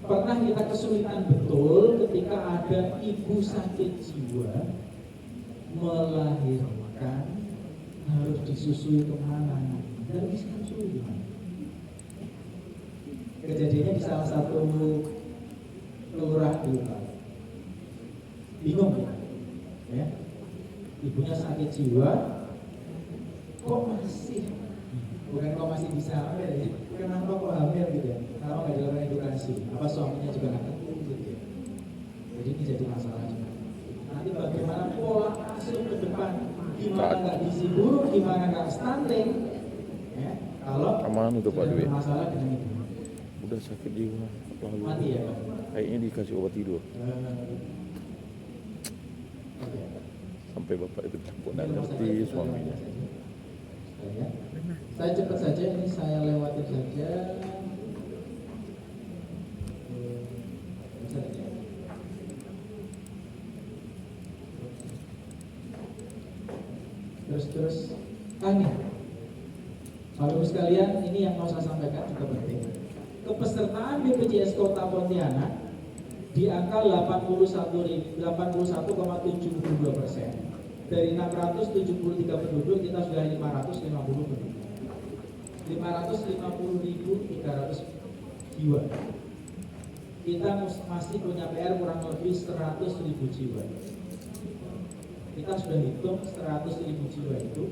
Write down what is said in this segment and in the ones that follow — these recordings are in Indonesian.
Pernah kita kesulitan betul ketika ada ibu sakit jiwa melahirkan, harus disusui kemana, dan bisa susui gimana? Kejadiannya di salah satu kelurahan di Utara. Bingung ya? Ibunya sakit jiwa, kok masih bisa hamil ya? Kenapa kok hamil gitu ya? Kenapa nggak dilakukan edukasi? Apa suaminya juga nggak ngerti gitu ya? Jadi ini jadi masalah juga. Nanti bagaimana pola asuh ke depan? Gimana nggak gizi buruk? Gimana nggak stunting? Ya, kalau masalah dengan itu. Udah sakit jiwa, lalu mati ya Pak? Kayaknya dikasih obat tidur. Sampai bapak itu takut nggak ngerti suaminya. Saya cepat saja, ini saya lewatin saja. Terus ini Bapak Ibu sekalian, ini yang mau saya sampaikan juga penting. Kepesertaan BPJS Kota Pontianak di angka 81,72%. Dari 673 penduduk kita sudah 550 penduduk. 550.300 jiwa. Kita masih punya PR kurang lebih 100.000 jiwa. Kita sudah hitung 100.000 jiwa itu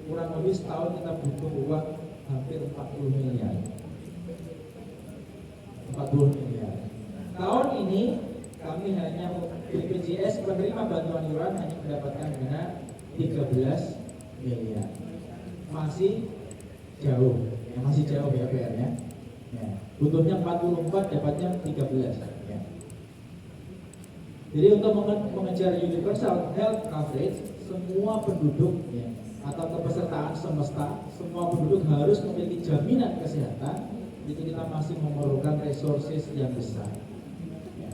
kurang lebih setahun kita butuh uang hampir 40 miliar. 40 miliar. Tahun ini kami hanya BPJS penerima bantuan iuran hanya mendapatkan dana 13 miliar. Masih jauh ya PR-nya. Ya. Butuhnya 44, dapatnya 13. Ya. Jadi untuk mengejar universal health coverage, semua penduduk ya, atau kepesertaan semesta, semua penduduk harus memiliki jaminan kesehatan. Itu kita masih memerlukan resources yang besar. Ya.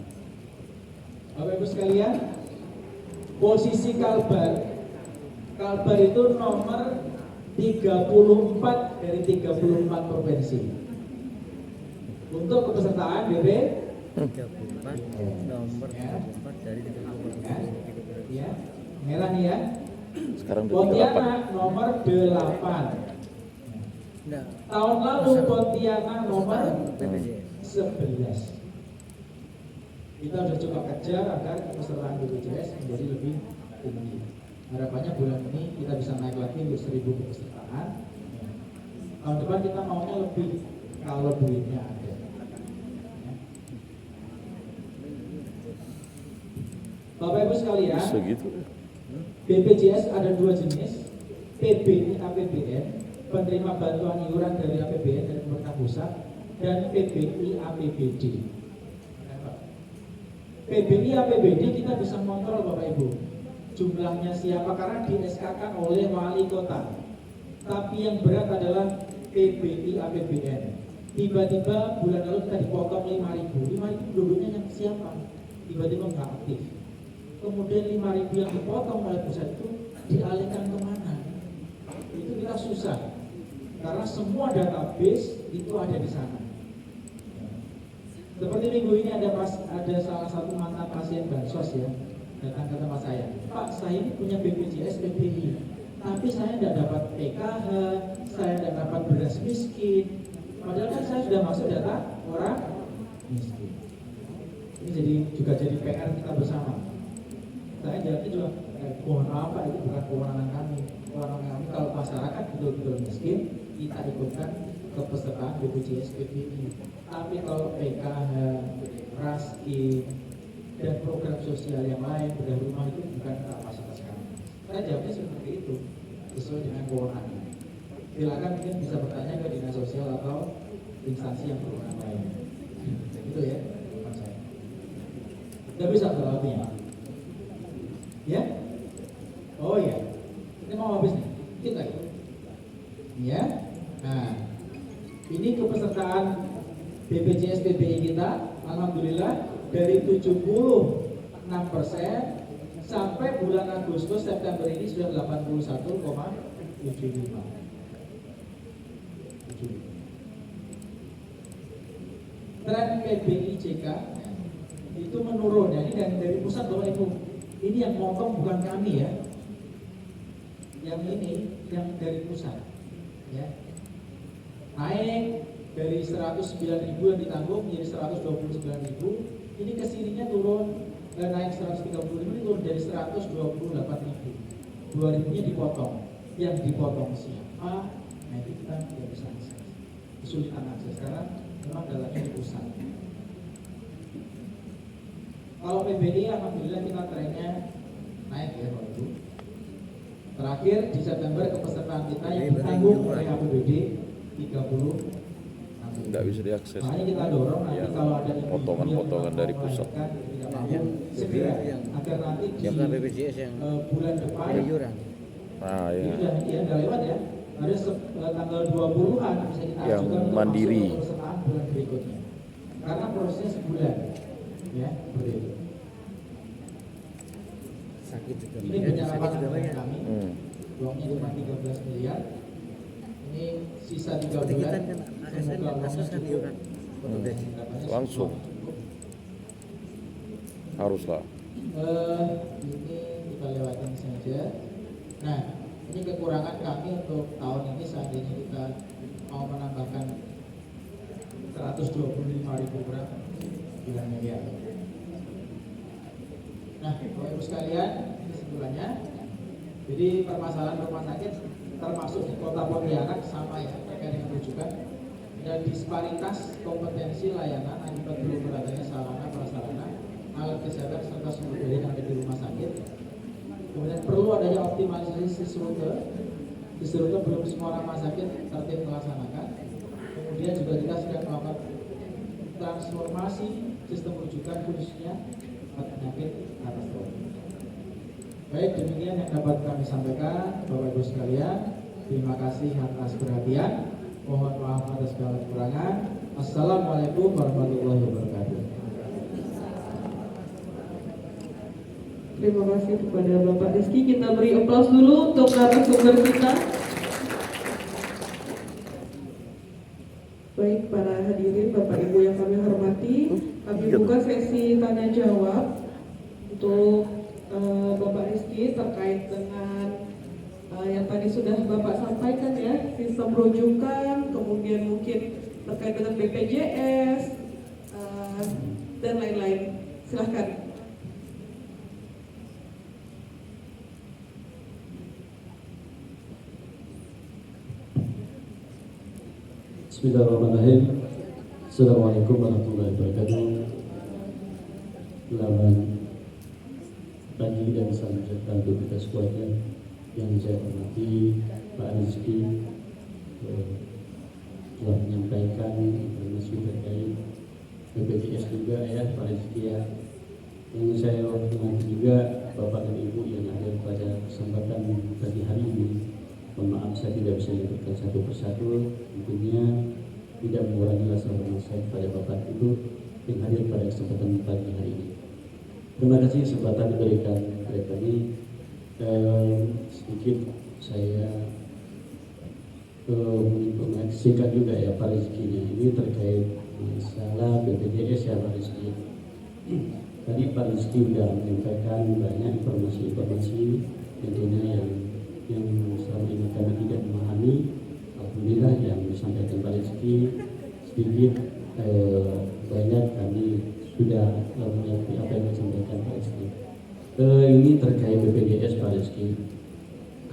Bapak Ibu sekalian, posisi Kalbar itu nomor 34 dari 34 provinsi. Untuk kepesertaan BP 34 nomor 34 dari 34 ya. Merah nih ya. Sekarang Pontianak nomor 8. Nah, Tahun lalu Pontianak nomor BPJS 11. Kita sudah coba kejar agar kepesertaan BPJS menjadi lebih tinggi. Harapannya bulan ini kita bisa naik lagi untuk 1.000 kepesertaan. Tahun depan kita maunya lebih kalau duitnya ada. Bapak Ibu sekalian, segitu. BPJS ada dua jenis, PBI APBN, penerima bantuan iuran dari APBN dari pemerintah pusat, dan PBI APBD. PBI APBD kita bisa kontrol Bapak Ibu, jumlahnya siapa karena di SK-kan oleh wali kota. Tapi yang berat adalah PBI APBN. Tiba-tiba bulan lalu kita dipotong 5.000 penduduknya yang siapa? Tiba-tiba nggak aktif. Kemudian 5.000 yang dipotong oleh pusat itu dialihkan kemana? Itu kita susah karena semua database itu ada di sana. Seperti minggu ini ada salah satu mantan pasien bansos ya datang ke tempat saya. Pak, saya ini punya BPJS PBI, tapi saya tidak dapat PKH, saya tidak dapat beras miskin. Padahal kan saya sudah masuk data orang miskin. Ini juga jadi PR kita bersama. Saya jawabnya juga, mohon maaf Pak, itu bukan kewenangan kami. Kewenangan kami kalau masyarakat betul-betul miskin, kita ikutkan kepesertaan BPJS PBI. Tapi kalau PKH, raskin, dan program sosial yang lain, bedah rumah itu bukan kapasitas kami. Saya jawabnya seperti itu, sesuai dengan kewenangan. Silakan mungkin bisa bertanya ke dinas sosial atau instansi yang berwenang lain. Itu ya, teman saya. Tidak bisa jawabnya. Ya? Oh ya, ini mau habis nih, dikit lagi. Ya, nah, ini kepesertaan BPJS PBI kita, alhamdulillah dari 76% sampai bulan Agustus September ini sudah 81,75. tren PBIJK itu menurun ya. Ini dari pusat Bapak Ibu. Ini yang motong bukan kami ya. Yang ini yang dari pusat ya. Naik dari 109.000 yang ditanggung menjadi 129.000. Ini kesininya turun, naik 130.000, ini turun dari 128.000. 2.000-nya dipotong. Yang dipotong siapa? Nah itu kita tidak bisa akses. Kesulitan akses sekarang memang dalamnya di pusat. Kalau PBI alhamdulillah kita trennya naik ya Pak Ibu. Terakhir di September kepesertaan kita yang ditanggung oleh APBD 30. Nggak bisa diakses. Makanya kita dorong nanti Ya, kalau ada potongan-potongan dari pusat. tidak mampu segera agar nanti di Yang BPJS yang bulan depan iuran. Nah ini ya, udah lewat ya. Harus tanggal 20-an bisa kita Yang ajukan untuk mandiri. masuk ke pesertaan bulan berikutnya. Karena prosesnya sebulan. Ya, seperti itu. Sakit juga Ini banyak, sakit penyerapan juga banyak. kami. Uangnya cuma 13 miliar. Ini sisa 3 Seperti bulan. kita kan ASN dan kasus kan iuran. Potong gaji. langsung haruslah. Ini kita lewatin saja. Nah, ini kekurangan kami untuk tahun ini seandainya kita mau menambahkan 125.000 gram bulan miliar. Nah, Bapak Ibu sekalian, kesimpulannya, jadi permasalahan rumah sakit termasuk di Kota Pontianak sama ya terkait dengan rujukan dan disparitas kompetensi layanan akibat belum beradanya sarana prasarana alat kesehatan serta sumber daya yang ada di rumah sakit. Kemudian perlu adanya optimalisasi sisi rute belum semua rumah sakit tertib melaksanakan. Kemudian juga kita sedang melakukan transformasi sistem rujukan khususnya penyakit katastrofik. Baik, demikian yang dapat kami sampaikan, Bapak Ibu sekalian. Terima kasih atas perhatian. Mohon maaf atas segala kekurangan. Assalamualaikum warahmatullahi wabarakatuh. Terima kasih kepada Bapak Rizky. Kita beri aplaus dulu untuk narasumber kita. Baik, para hadirin, Bapak Ibu yang kami hormati, kami buka sesi tanya jawab untuk Bapak Rizky terkait dengan yang tadi sudah Bapak sampaikan ya, sistem rujukan, kemudian mungkin terkait dengan BPJS dan lain-lain. Silahkan. Bismillahirrahmanirrahim. Assalamualaikum warahmatullahi wabarakatuh. Selamat pagi dan salam sejahtera untuk kita semuanya. Yang saya hormati Pak Rizky telah menyampaikan informasi terkait BPJS juga ya Pak Rizky ya. Yang saya hormati juga Bapak dan Ibu yang ada pada kesempatan pagi hari ini. Mohon maaf saya tidak bisa menyebutkan satu persatu, tentunya tidak mengurangi rasa hormat saya kepada Bapak Ibu yang hadir pada kesempatan pagi hari ini. Terima kasih kesempatan diberikan kepada kami. Sedikit saya singkat juga ya Pak Rizky ini terkait masalah BPJS ya Pak Rizky. Tadi Pak Rizky sudah menyampaikan banyak informasi-informasi tentunya yang selama ini kami tidak memahami. Alhamdulillah yang disampaikan Pak Rizky sedikit banyak kami sudah mengerti apa yang disampaikan Pak Rizky. Ini terkait BPJS Pak Rizky.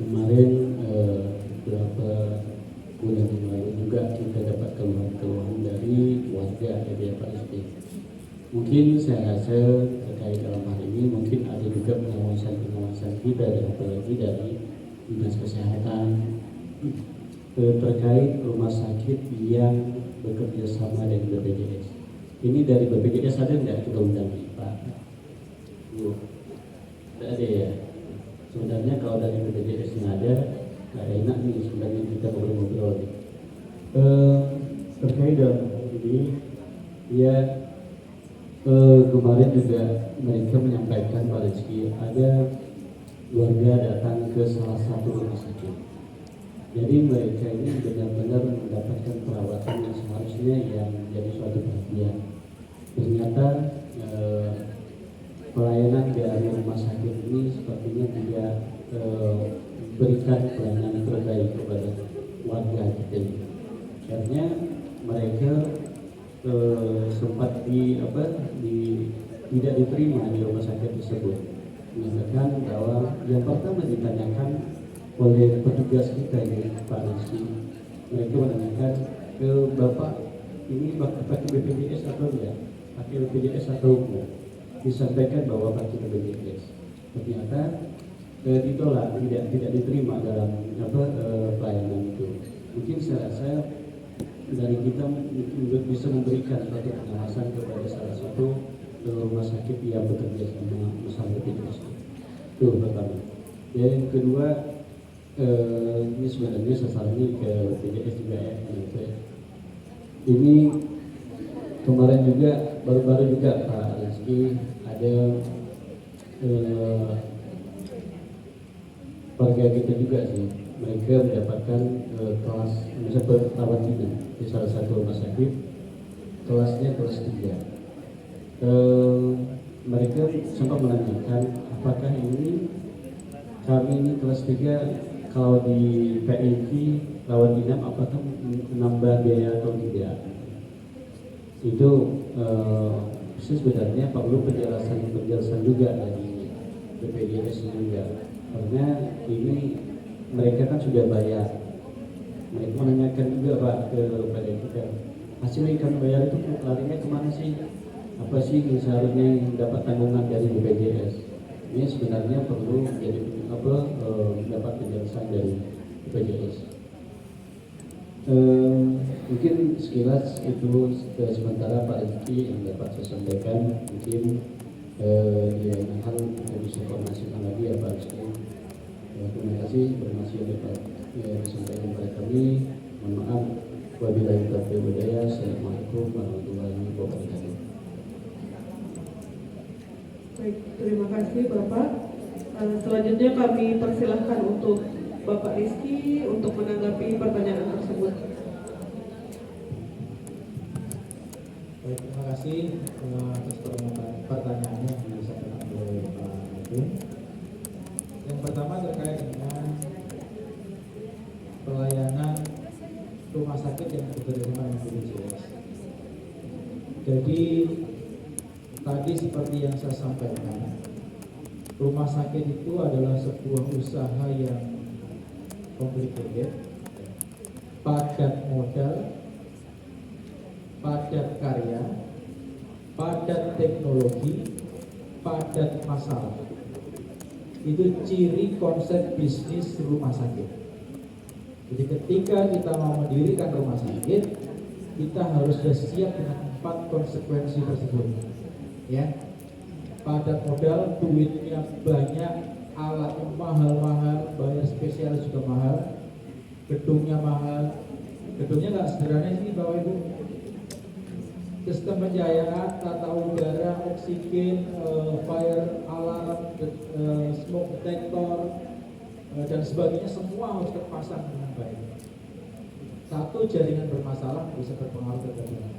Kemarin beberapa bulan yang lalu juga kita dapat keluhan dari warga ya Pak Rizky. Mungkin saya rasa terkait dalam hal ini mungkin ada juga pengawasan kita dan apalagi dari dinas kesehatan terkait rumah sakit yang bekerja sama dengan BPJS. Ini dari BPJS ada nggak kita undang Pak? Bu, tidak ada ya. Sebenarnya kalau dari BPJS yang ada, nggak enak nih sebenarnya kita ngobrol-ngobrol. Terkait dalam hal ini, ya kemarin juga mereka menyampaikan Pak Rizky ada warga datang ke salah satu rumah sakit. Jadi mereka ini benar-benar mendapatkan perawatan yang seharusnya yang menjadi suatu perhatian. warga kita ini. Akhirnya mereka sempat tidak diterima di rumah sakit tersebut, mengatakan bahwa yang pertama ditanyakan oleh petugas kita ini Pak Rizky, mereka menanyakan ke Bapak ini pakai BPJS atau tidak, pakai BPJS atau enggak. Disampaikan bahwa pakai BPJS, ternyata ditolak, tidak diterima dalam pelayanan itu. Mungkin saya rasa dari kita bisa memberikan suatu pengawasan kepada salah satu rumah sakit yang bekerja sama masalah BPJS. Itu pertama. Yang kedua, ini sebenarnya sasarannya ke BPJS juga ya. Ini kemarin juga baru-baru juga Pak Rizky ada warga kita juga sih, mereka mendapatkan kelas misalnya perawat inap di salah satu rumah sakit, kelasnya kelas 3. Mereka sempat menanyakan apakah ini kami ini kelas 3 kalau di PIK rawat inap apakah menambah biaya atau tidak. Itu sebenarnya perlu penjelasan juga dari BPJS juga, karena ini mereka kan sudah bayar. Mereka menanyakan juga Pak kepada kita, hasil ikan bayar itu larinya kemana sih? Apa sih seharusnya yang dapat tanggungan dari BPJS? Ini sebenarnya perlu jadi dapat penjelasan dari BPJS. Mungkin sekilas itu sementara Pak Rizky yang dapat saya sampaikan. Mungkin di lain hal kita bisa koordinasikan lagi ya Pak Rizky. Terima kasih yang dapat disampaikan kepada kami. Mohon maaf. Wabillahi taufiq wal hidayah. Assalamualaikum warahmatullahi wabarakatuh. Baik, terima kasih Bapak. Selanjutnya kami persilahkan untuk Bapak Rizky untuk menanggapi pertanyaan tersebut. Baik, terima kasih atas pertanyaannya yang disampaikan oleh Pak Agung. Yang pertama terkait dengan pelayanan rumah sakit yang bekerjasama dengan BPJS. Jadi tadi seperti yang saya sampaikan, rumah sakit itu adalah sebuah usaha yang complicated, padat modal, padat karya, padat teknologi, padat masalah. Itu ciri konsep bisnis rumah sakit. Jadi ketika kita mau mendirikan rumah sakit, kita harus sudah siap dengan 4 konsekuensi tersebut. Ya, padat modal, duitnya banyak, alatnya mahal-mahal, bayar spesialis juga mahal, gedungnya mahal. Gedungnya nggak sederhana sih Bapak Ibu. Sistem pencahayaan, tata udara, oksigen, fire alarm, smoke detector, dan sebagainya semua harus terpasang dengan baik. Satu jaringan bermasalah bisa berpengaruh terhadap yang lain.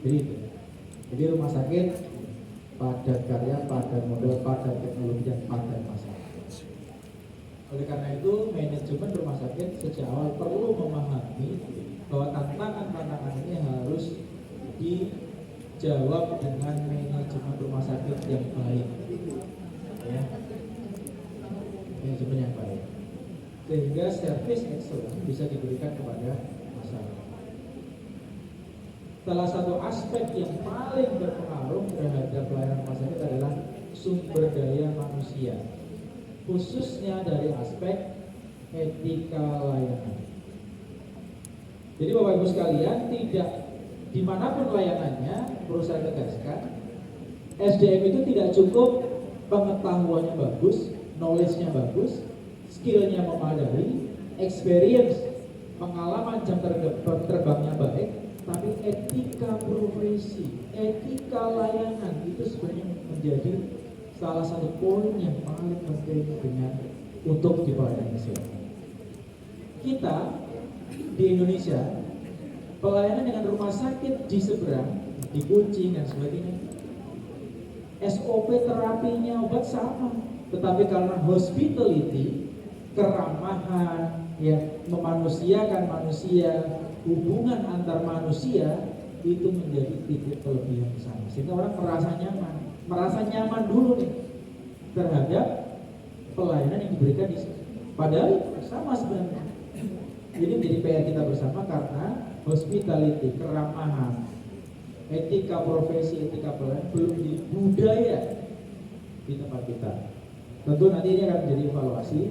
Jadi itu. Jadi rumah sakit padat karya, padat modal, padat teknologi, dan padat masalah. Oleh karena itu, manajemen rumah sakit sejak awal perlu memahami bahwa tantangan-tantangan ini harus dijawab dengan manajemen rumah sakit yang baik, ya, manajemen yang baik, sehingga service excellence bisa diberikan kepada masyarakat. Salah satu aspek yang paling berpengaruh terhadap pelayanan rumah sakit adalah sumber daya manusia, khususnya dari aspek etika layanan. Jadi Bapak Ibu sekalian, tidak dimanapun layanannya, perlu saya tegaskan, SDM itu tidak cukup pengetahuannya bagus, knowledge-nya bagus, skill-nya memadai, experience, pengalaman jam terbangnya baik, tapi etika profesi, etika layanan itu sebenarnya menjadi salah satu poin yang paling penting untuk di pelayanan kesehatan. Kita di Indonesia, pelayanan dengan rumah sakit di seberang, di Kucing dan sebagainya, SOP terapinya obat sama, tetapi karena hospitality, keramahan, ya memanusiakan manusia, hubungan antar manusia itu menjadi titik kelebihan bersama, sehingga orang merasa nyaman dulu nih terhadap pelayanan yang diberikan di sini. Padahal sama sebenarnya. Jadi menjadi PR kita bersama karena hospitality, keramahan, etika profesi, etika pelayanan belum jadi budaya di tempat kita. Tentu nanti ini akan menjadi evaluasi.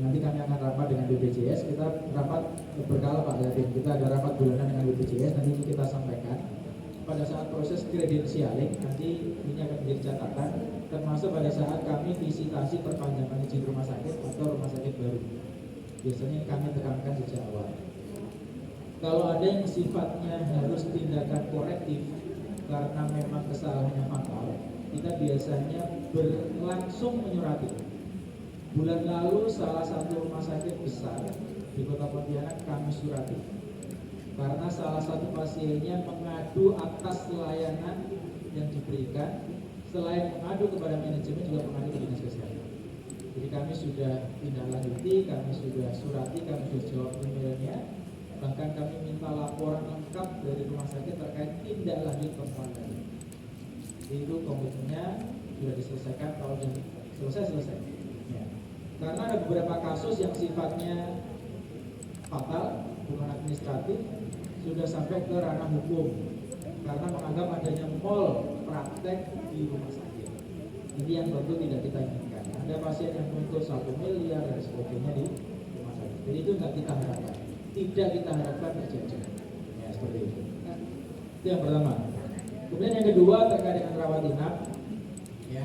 Nanti kami akan rapat dengan BPJS. Kita rapat berkala Pak Yatim. Kita ada rapat bulanan dengan BPJS. Nanti ini kita sampaikan pada saat proses kredensialing. Nanti ini akan menjadi catatan, termasuk pada saat kami visitasi perpanjangan izin rumah sakit atau rumah sakit baru. Biasanya kami tekankan sejak awal. Kalau ada yang sifatnya harus tindakan korektif karena memang kesalahannya fatal, kita biasanya berlangsung menyurati. Bulan lalu salah satu rumah sakit besar di Kota Pontianak kami surati karena salah satu pasiennya mengadu atas layanan yang diberikan. Selain mengadu kepada manajemen, juga mengadu ke dinas kesehatan. Jadi kami sudah tindak lanjuti, kami sudah surati, kami sudah jawab emailnya. Bahkan kami minta laporan lengkap dari rumah sakit terkait tindak lanjut temuan tadi. Itu komitmennya sudah diselesaikan, kalau sudah selesai. Ya. Karena ada beberapa kasus yang sifatnya fatal, bukan administratif, sudah sampai ke ranah hukum karena menganggap adanya mall praktek di rumah sakit. Ini yang tentu tidak kita inginkan. Ada pasien yang menuntut 1 miliar dan sebagainya di rumah sakit. Jadi itu tidak kita harapkan. Tidak kita harapkan terjadi. Ya seperti itu. Itu yang pertama. Kemudian yang kedua terkait dengan rawat inap. Ya,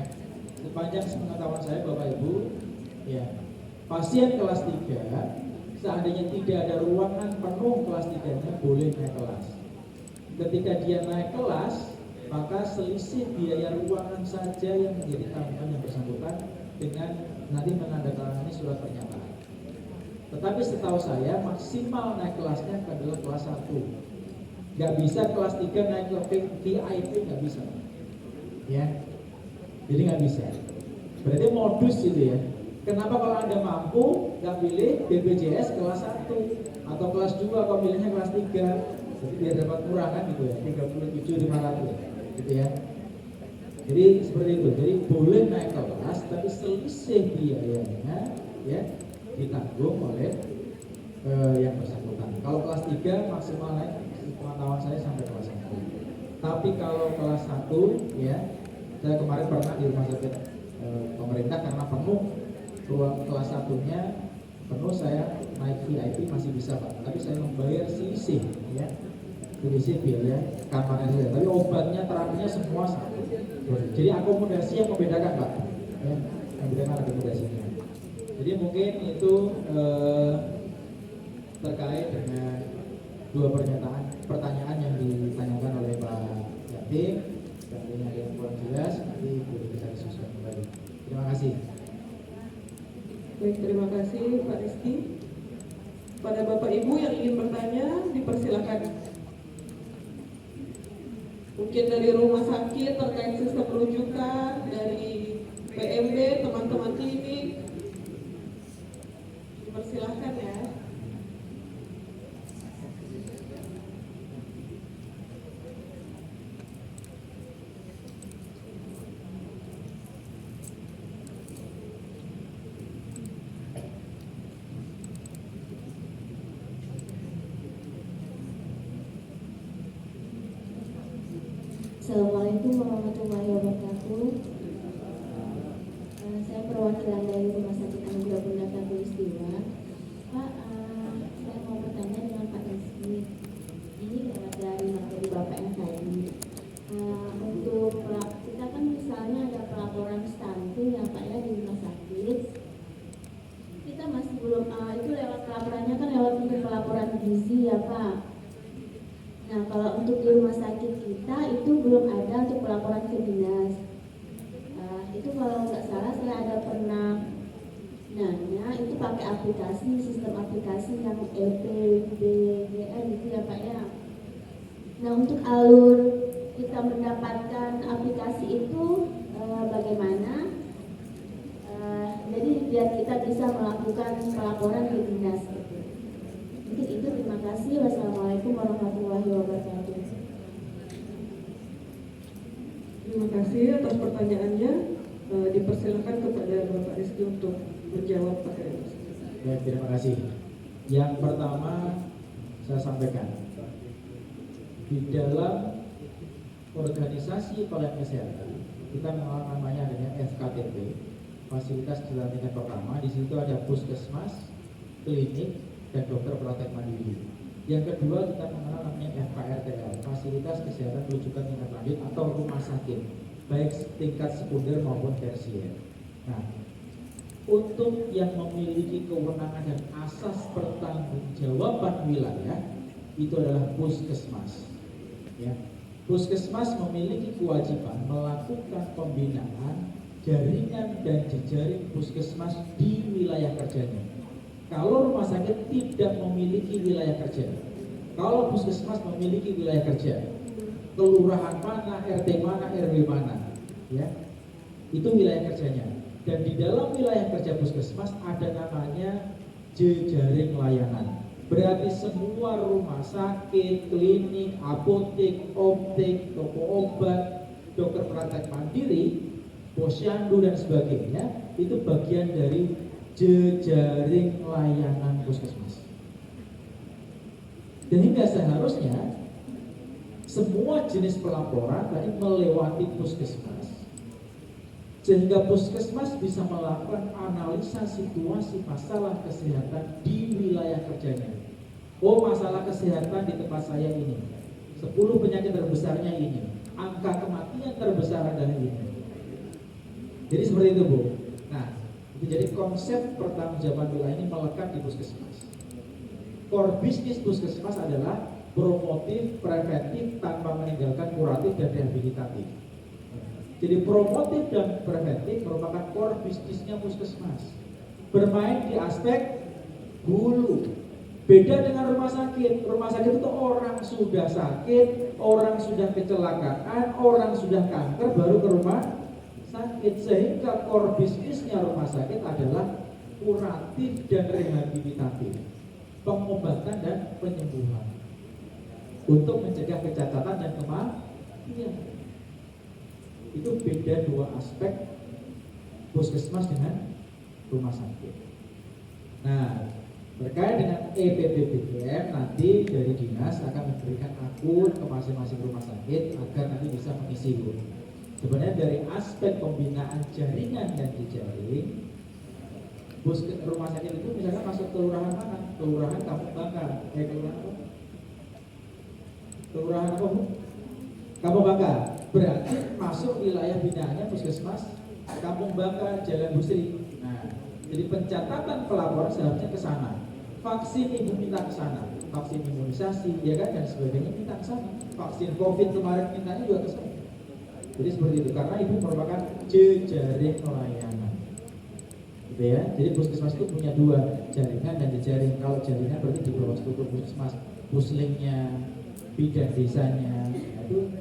sepanjang sepengetahuan saya Bapak Ibu, ya pasien kelas 3 seandainya tidak ada ruangan penuh kelas 3-nya boleh naik kelas. Ketika dia naik kelas, maka selisih biaya ruangan saja yang menjadi tanggungan yang bersangkutan dengan nanti menandatangani surat pernyataan. Tetapi setahu saya maksimal naik kelasnya adalah kelas 1. Gak bisa kelas 3 naik ke VIP, gak bisa. Ya, jadi gak bisa. Berarti modus itu ya. Kenapa kalau Anda mampu gak pilih BPJS kelas 1 atau kelas 2, kalau pilihnya kelas 3, jadi biar dapat murah kan gitu ya, 37.500 gitu ya. Jadi seperti itu. Jadi boleh naik kelas, tapi selisih biayanya ya ditanggung oleh yang bersangkutan. Kalau kelas 3 maksimal naik, pengetahuan saya sampai kelas 1. Tapi kalau kelas 1 ya, saya kemarin pernah di rumah sakit pemerintah karena penuh ruang kelas 1-nya penuh, saya naik VIP masih bisa Pak, tapi saya membayar selisih ya, selisih biaya kamarnya saja, tapi obatnya terapinya semua sama. Jadi akomodasi yang membedakan Pak ya, yang membedakan akomodasinya. Jadi mungkin itu terkait dengan dua pertanyaan yang ditanyakan oleh Pak Yatim. Seandainya ada yang kurang jelas nanti boleh kita diskusikan kembali. Terima kasih. Baik, terima kasih Pak Rizky. Pada Bapak Ibu yang ingin bertanya, dipersilakan. Mungkin dari rumah sakit terkait sistem rujukan, dari PMB, teman-teman klinik, dipersilakan ya. Assalamualaikum warahmatullahi wabarakatuh. Saya perwakilan dari Rumah Sakit Anugerah Bunda Katulistiwa. Pak, saya mau bertanya dengan Pak Rizky. Ini lewat dari materi Bapak yang tadi. Untuk kita kan misalnya ada pelaporan stunting ya Pak ya di rumah sakit. Kita masih belum itu lewat pelaporannya kan lewat untuk pelaporan gizi ya Pak. Nah, kalau untuk di rumah sakit kita itu belum ada untuk pelaporan ke dinas. Itu kalau nggak salah saya ada pernah nanya itu pakai aplikasi, sistem aplikasi yang EPBGN gitu ya Pak ya. Nah, untuk alur kita mendapatkan aplikasi itu bagaimana? Jadi biar kita bisa melakukan pelaporan di dinas. Mungkin itu, terima kasih. Wassalamualaikum warahmatullahi wabarakatuh. Terima kasih atas pertanyaannya. Dipersilakan kepada Bapak Rizky untuk menjawab Pak Ernest. Baik, terima kasih. Yang pertama saya sampaikan, di dalam organisasi pelayanan kesehatan kita mengenal namanya adanya FKTP, fasilitas kesehatan tingkat pertama. Di situ ada puskesmas, klinik, dan dokter praktek mandiri. Yang kedua kita mengenal namanya FKRTL, fasilitas kesehatan rujukan tingkat lanjut atau rumah sakit, baik tingkat sekunder maupun tersier. Nah, untuk yang memiliki kewenangan dan asas pertanggungjawaban wilayah itu adalah puskesmas. Ya, puskesmas memiliki kewajiban melakukan pembinaan jaringan dan jejaring puskesmas di wilayah kerjanya. Kalau rumah sakit tidak memiliki wilayah kerja, kalau puskesmas memiliki wilayah kerja, kelurahan mana, RT mana, RW mana, ya, itu wilayah kerjanya. Dan di dalam wilayah kerja puskesmas ada namanya jejaring layanan. Berarti semua rumah sakit, klinik, apotek, optik, toko obat, dokter praktek mandiri, posyandu dan sebagainya itu bagian dari jejaring layanan puskesmas. Sehingga seharusnya semua jenis pelaporan tadi melewati puskesmas, sehingga puskesmas bisa melakukan analisa situasi masalah kesehatan di wilayah kerjanya. Oh, masalah kesehatan di tempat saya ini, 10 penyakit terbesarnya ini, angka kematian terbesar adalah ini. Jadi seperti itu, Bu. Nah, itu jadi konsep pertanggungjawaban wilayah ini melekat di puskesmas. Core bisnis puskesmas adalah promotif, preventif tanpa meninggalkan kuratif dan rehabilitatif. Jadi promotif dan preventif merupakan core bisnisnya puskesmas. Bermain di aspek hulu. Beda dengan rumah sakit. Rumah sakit itu orang sudah sakit, orang sudah kecelakaan, orang sudah kanker baru ke rumah sakit. Sehingga core bisnisnya rumah sakit adalah kuratif dan rehabilitatif, pengobatan dan penyembuhan untuk mencegah kecacatan dan kematian. Itu beda dua aspek puskesmas dengan rumah sakit. Nah, terkait dengan EPPBGM nanti dari dinas akan memberikan akun ke masing-masing rumah sakit agar nanti bisa mengisi. Sebenarnya dari aspek pembinaan jaringan dan jejaring, rumah sakit itu misalnya masuk kelurahan mana? Kelurahan Kampung Bangka. Kelurahan apa? Kelurahan apa, Bu? Kampung Bangka. Berarti masuk wilayah binaannya puskesmas Kampung Bangka, Jalan Busri. Nah, jadi pencatatan pelaporan seharusnya ke sana. Vaksin ibu minta ke sana, vaksin imunisasi, ya kan, dan sebagainya minta ke sana. Vaksin COVID kemarin mintanya juga ke sana. Jadi seperti itu, karena ibu merupakan jejaring layanan. Gitu ya. Jadi puskesmas itu punya dua, jaringan dan jejaring. Kalau jaringan berarti di bawah struktur puskesmas, puslingnya, bidang desanya, itu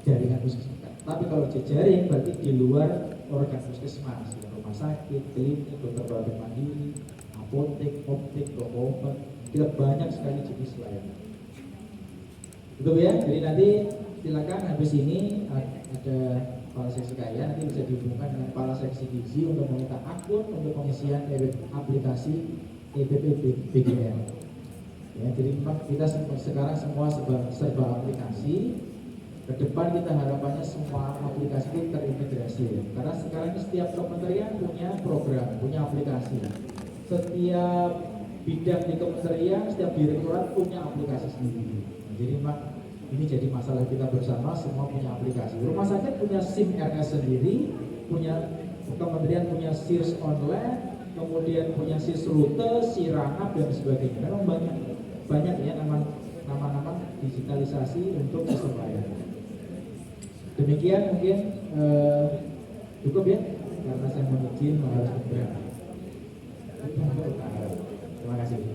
jaringan puskesmas. Tapi kalau jejaring berarti di luar organ puskesmas, rumah sakit, klinik, dokter praktek mandiri, apotek, optik, toko obat, kita banyak sekali jenis layanan. Betul ya? Jadi nanti silakan habis ini ada kepala seksi kaya nanti bisa dihubungkan dengan kepala seksi gizi untuk meminta akun untuk pengisian aplikasi EPPBGM. Ya, jadi memang kita sekarang semua serba aplikasi. Ke depan kita harapannya semua aplikasi itu terintegrasi. Karena sekarang ini setiap kementerian punya program, punya aplikasi. Setiap bidang di kementerian, setiap direktorat punya aplikasi sendiri. Nah, jadi memang ini jadi masalah kita bersama, semua punya aplikasi. Rumah sakit punya SIM RS sendiri, punya kementerian punya SIRS online, kemudian punya SIRS rute, SIRANAP dan sebagainya. Memang banyak ya nama-nama digitalisasi untuk sistem layanan. Demikian mungkin cukup ya, karena saya mohon izin harus berangkat. Terima kasih.